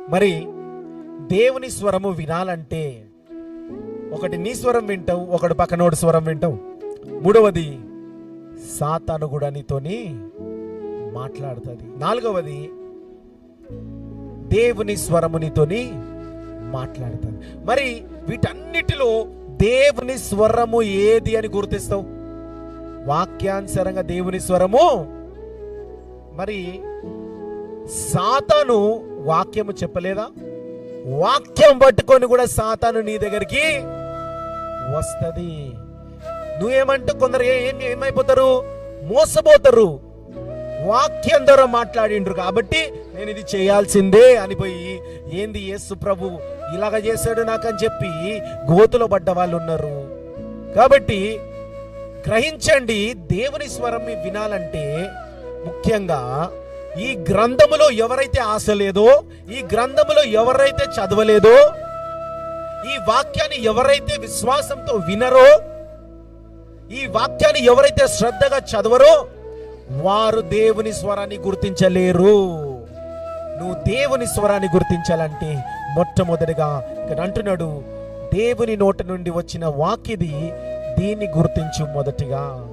మరి దేవుని స్వరము వినాలంటే ఒకటి నీ స్వరం వింటావు, ఒకటి పక్కనోడి స్వరం వింటావు. మూడవది సాతాను కూడా నీతోని మాట్లాడుతుంది. నాలుగవది దేవుని స్వరము నీతోని మాట్లాడుతుంది. మరి వీటన్నిటిలో దేవుని స్వరము ఏది అని గుర్తిస్తావు? వాక్యానుసారంగా దేవుని స్వరము. మరి సాతాను వాక్యము చెప్పలేదా? వాక్యం పట్టుకొని కూడా సాతాను నీ దగ్గరికి వస్తుంది. నువ్వేమంటే కొందరు ఏమైపోతారు? మోసపోతారు. వాక్యం ద్వారా మాట్లాడిండ్రు కాబట్టి నేను ఇది చేయాల్సిందే అనిపోయి, ఏంది యేసు ప్రభు ఇలాగ చేశాడు నాకని చెప్పి గోతులో పడ్డ వాళ్ళు ఉన్నారు. కాబట్టి గ్రహించండి, దేవుని స్వరం వినాలంటే ముఖ్యంగా ఈ గ్రంథములో ఎవరైతే ఆశ లేదో, ఈ గ్రంథములో ఎవరైతే చదవలేదో, ఈ వాక్యాన్ని ఎవరైతే విశ్వాసంతో వినరో, ఈ వాక్యాన్ని ఎవరైతే శ్రద్ధగా చదవరో వారు దేవుని స్వరాన్ని గుర్తించలేరు. నువ్వు దేవుని స్వరాన్ని గుర్తించాలంటే మొట్టమొదటిగా ఇక్కడ అంటున్నాడు, దేవుని నోట నుండి వచ్చిన వాక్యది, దీన్ని గుర్తించు మొదటిగా.